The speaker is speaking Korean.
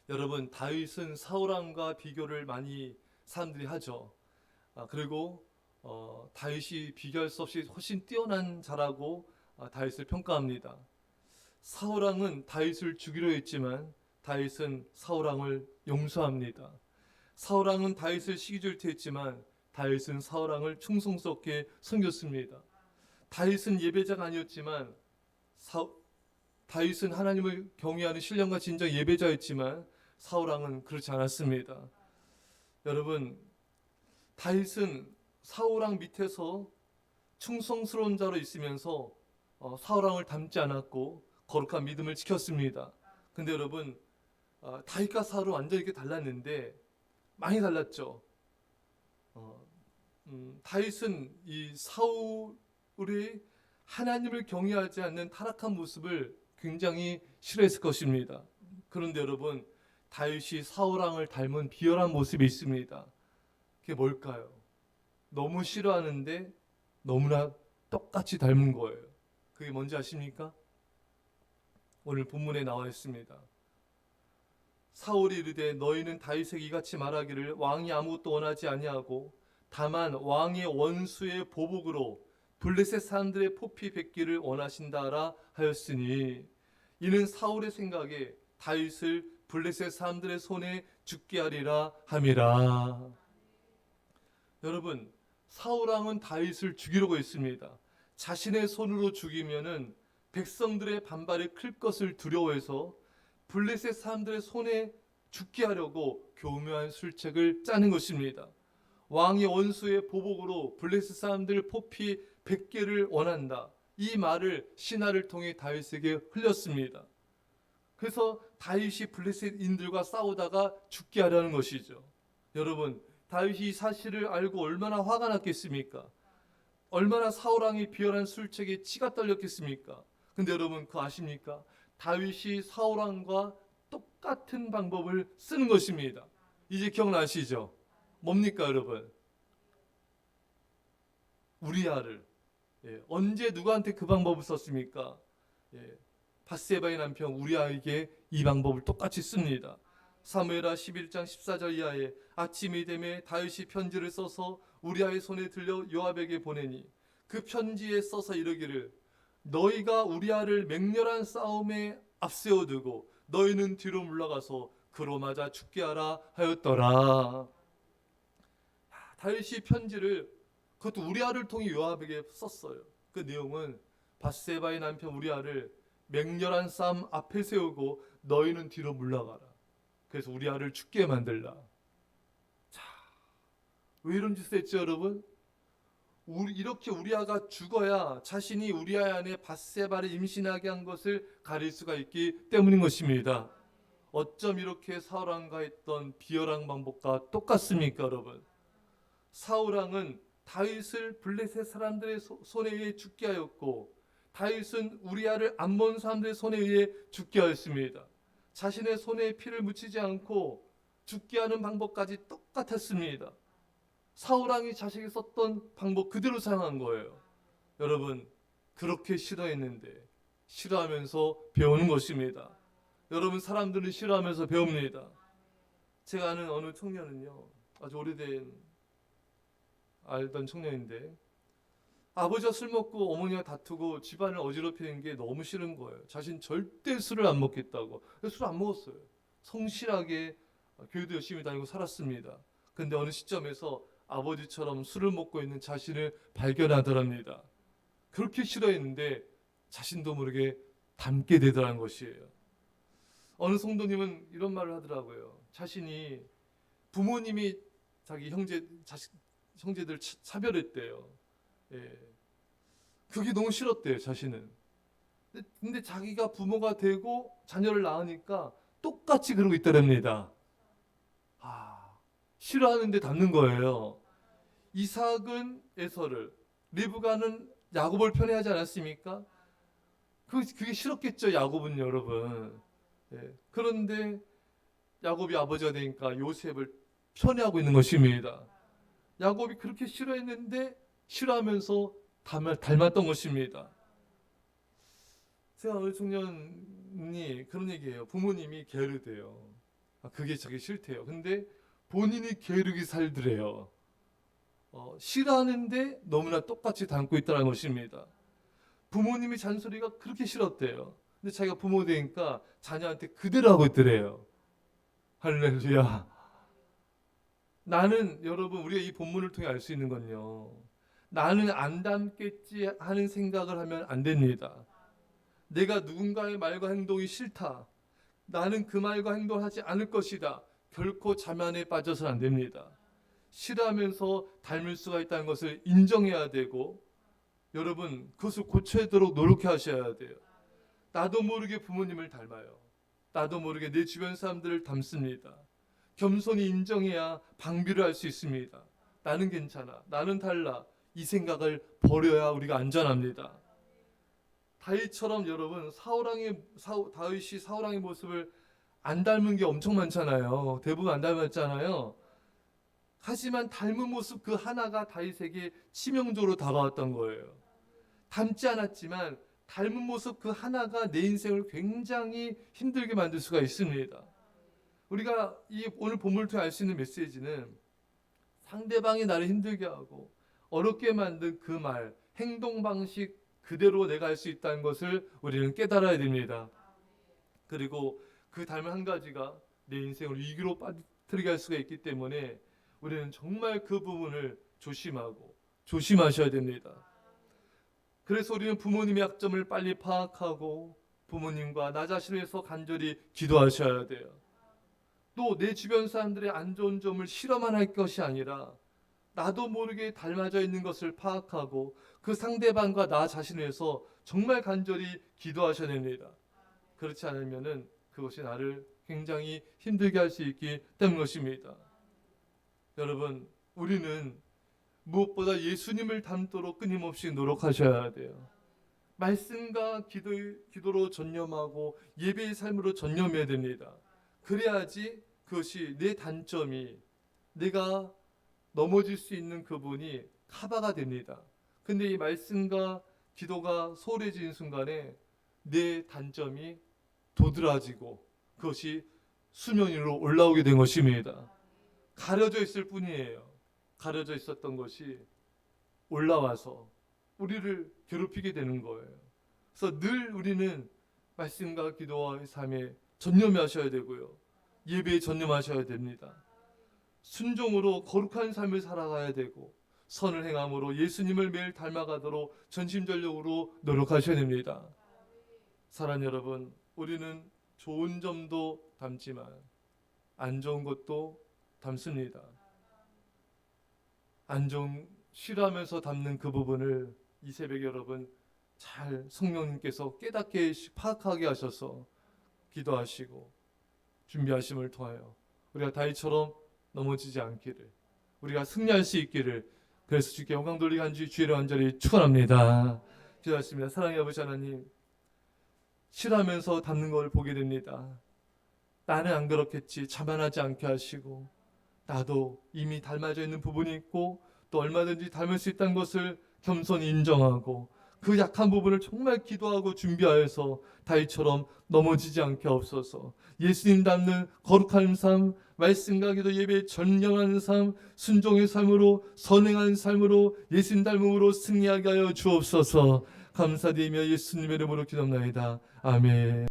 여러분, 다윗은 사울왕과 비교를 많이 사람들이 하죠. 그리고 다윗이 비교할 수 없이 훨씬 뛰어난 자라고 다윗을 평가합니다. 사울왕은 다윗을 죽이려 했지만 다윗은 사울왕을 용서합니다. 사울왕은 다윗을 시기질투했지만 다윗은 사울왕을 충성스럽게 섬겼습니다. 다윗은 예배자가 아니었지만 다윗은 하나님을 경외하는 신령과 진정 예배자였지만 사울왕은 그렇지 않았습니다. 여러분, 다윗은 사울왕 밑에서 충성스러운 자로 있으면서 사울왕을 닮지 않았고 거룩한 믿음을 지켰습니다. 근데 여러분, 다윗과 사울은 완전히 이렇게 달랐는데 많이 달랐죠. 다윗은 이 사울이 하나님을 경외하지 않는 타락한 모습을 굉장히 싫어했을 것입니다. 그런데 여러분, 다윗이 사울왕을 닮은 비열한 모습이 있습니다. 그게 뭘까요? 너무 싫어하는데 너무나 똑같이 닮은 거예요. 그게 뭔지 아십니까? 오늘 본문에 나와 있습니다. 사울이 이르되 너희는 다윗에게 이같이 말하기를 왕이 아무것도 원하지 아니하고 다만 왕의 원수의 보복으로 블레셋 사람들의 포피 뱉기를 원하신다라 하였으니 이는 사울의 생각에 다윗을 블레셋 사람들의 손에 죽게 하리라 함이라. 여러분, 사울왕은 다윗을 죽이려고 했습니다. 자신의 손으로 죽이면은 백성들의 반발이 클 것을 두려워해서 블레셋 사람들의 손에 죽게 하려고 교묘한 술책을 짜는 것입니다. 왕의 원수의 보복으로 블레셋 사람들 포피 100개를 원한다. 이 말을 신하를 통해 다윗에게 흘렸습니다. 그래서 다윗이 블레셋인들과 싸우다가 죽게 하려는 것이죠. 여러분, 다윗이 사실을 알고 얼마나 화가 났겠습니까? 얼마나 사울왕이 비열한 술책에 치가 떨렸겠습니까? 근데 여러분, 그거 아십니까? 다윗이 사울왕과 똑같은 방법을 쓰는 것입니다. 이제 기억나시죠? 뭡니까 여러분? 우리아를. 언제 누구한테 그 방법을 썼습니까? 밧세바의 남편 우리아에게 이 방법을 똑같이 씁니다. 사무엘하 11장 14절 이하에 아침이 되매 다윗이 편지를 써서 우리아의 손에 들려 요압에게 보내니 그 편지에 써서 이르기를 너희가 우리아를 맹렬한 싸움에 앞세워두고 너희는 뒤로 물러가서 그로 맞아 죽게 하라 하였더라. 다윗이 편지를 그것도 우리아를 통해 요압에게 썼어요. 그 내용은 밧세바의 남편 우리아를 맹렬한 싸움 앞에 세우고 너희는 뒤로 물러가라. 그래서 우리아를 죽게 만들라. 자, 왜 이런 짓을 했죠, 여러분? 이렇게 우리아가 죽어야 자신이 우리아 안에 밧세바를 임신하게 한 것을 가릴 수가 있기 때문인 것입니다. 어쩜 이렇게 사울왕과 했던 비열한 방법과 똑같습니까, 여러분? 사울왕은 다윗을 블레셋 사람들의 손에 의해 죽게 하였고 다윗은 우리아를 암몬 사람들의 손에 의해 죽게 하였습니다. 자신의 손에 피를 묻히지 않고 죽게 하는 방법까지 똑같았습니다. 사울왕이 자식이 썼던 방법 그대로 사용한 거예요. 여러분, 그렇게 싫어했는데 싫어하면서 배우는 것입니다. 여러분, 사람들은 싫어하면서 배웁니다. 제가 아는 어느 청년은요, 아주 오래된 알던 청년인데 아버지가 술 먹고 어머니가 다투고 집안을 어지럽히는 게 너무 싫은 거예요. 자신 절대 술을 안 먹겠다고. 술 안 먹었어요. 성실하게 교회도 열심히 다니고 살았습니다. 근데 어느 시점에서 아버지처럼 술을 먹고 있는 자신을 발견하더랍니다. 그렇게 싫어했는데 자신도 모르게 닮게 되더라는 것이에요. 어느 성도님은 이런 말을 하더라고요. 자신이 부모님이 자기 형제들 차별했대요. 그게 너무 싫었대요, 자신은. 근데 자기가 부모가 되고 자녀를 낳으니까 똑같이 그러고 있더랍니다. 싫어하는데 닮는 거예요. 이삭은 에서를, 리브가는 야곱을 편애하지 않았습니까? 그게 싫었겠죠, 야곱은 여러분. 그런데 야곱이 아버지가 되니까 요셉을 편애하고 있는 것입니다. 야곱이 그렇게 싫어했는데 싫어하면서 닮았던 것입니다. 제가 어느 청년이 그런 얘기해요. 부모님이 게으르대요. 그게 자기 싫대요. 근데 본인이 게으르게 살더래요. 싫어하는데 너무나 똑같이 닮고 있다는 것입니다. 부모님이 잔소리가 그렇게 싫었대요. 근데 자기가 부모 되니까 자녀한테 그대로 하고 있더래요. 할렐루야. 나는 여러분 우리가 이 본문을 통해 알 수 있는 건요. 나는 안 닮겠지 하는 생각을 하면 안 됩니다. 내가 누군가의 말과 행동이 싫다. 나는 그 말과 행동을 하지 않을 것이다. 결코 자만에 빠져서는 안 됩니다. 싫어하면서 닮을 수가 있다는 것을 인정해야 되고 여러분 그것을 고쳐도록 노력하셔야 돼요. 나도 모르게 부모님을 닮아요. 나도 모르게 내 주변 사람들을 닮습니다. 겸손히 인정해야 방비를 할 수 있습니다. 나는 괜찮아. 나는 달라. 이 생각을 버려야 우리가 안전합니다. 다윗처럼 여러분 다윗이 사울왕의 모습을 안 닮은 게 엄청 많잖아요. 대부분 안 닮았잖아요. 하지만 닮은 모습 그 하나가 다윗에게 치명적으로 다가왔던 거예요. 닮지 않았지만 닮은 모습 그 하나가 내 인생을 굉장히 힘들게 만들 수가 있습니다. 우리가 이 오늘 본문을 통해 알 수 있는 메시지는 상대방이 나를 힘들게 하고 어렵게 만든 그 말, 행동 방식 그대로 내가 할 수 있다는 것을 우리는 깨달아야 됩니다. 그리고 그 닮은 한 가지가 내 인생을 위기로 빠뜨리게 할 수가 있기 때문에 우리는 정말 그 부분을 조심하셔야 됩니다. 그래서 우리는 부모님의 약점을 빨리 파악하고 부모님과 나 자신을 위해서 간절히 기도하셔야 돼요. 또 내 주변 사람들의 안 좋은 점을 실험만 할 것이 아니라 나도 모르게 닮아져 있는 것을 파악하고 그 상대방과 나 자신을 위해서 정말 간절히 기도하셔야 됩니다. 그렇지 않으면은 그것이 나를 굉장히 힘들게 할 수 있기 때문 것입니다. 여러분, 우리는 무엇보다 예수님을 닮도록 끊임없이 노력하셔야 돼요. 말씀과 기도로 전념하고 예배의 삶으로 전념해야 됩니다. 그래야지 그것이 내 단점이 내가 넘어질 수 있는 그분이 커버가 됩니다. 근데 이 말씀과 기도가 소홀해지는 순간에 내 단점이 도드라지고 그것이 수면 위로 올라오게 된 것입니다. 가려져 있을 뿐이에요. 가려져 있었던 것이 올라와서 우리를 괴롭히게 되는 거예요. 그래서 늘 우리는 말씀과 기도와 삶에 전념하셔야 되고요. 예배에 전념하셔야 됩니다. 순종으로 거룩한 삶을 살아가야 되고 선을 행함으로 예수님을 매일 닮아가도록 전심전력으로 노력하셔야 됩니다. 사랑하는 여러분, 우리는 좋은 점도 닮지만 안 좋은 것도 닮습니다. 안 좋은 싫어하면서 닮는 그 부분을 이 새벽에 여러분 잘 성령님께서 깨닫게 파악하게 하셔서 기도하시고 준비하심을 통하여 우리가 다윗처럼 넘어지지 않기를, 우리가 승리할 수 있기를, 그래서 주께 영광 돌리게 한 주의 간절히 축원합니다. 기도하십니다. 사랑의 아버지 하나님, 싫어하면서 닮는 걸 보게 됩니다. 나는 안 그렇겠지 자만하지 않게 하시고 나도 이미 닮아져 있는 부분이 있고 또 얼마든지 닮을 수 있다는 것을 겸손히 인정하고 그 약한 부분을 정말 기도하고 준비하여서 다윗처럼 넘어지지 않게 하옵소서. 예수님 닮는 거룩한 삶, 말씀과 기도 예배에 전념하는 삶, 순종의 삶으로 선행하는 삶으로 예수님 닮음으로 승리하게 하여 주옵소서. 감사드리며 예수님의 이름으로 기도합나이다. 아멘.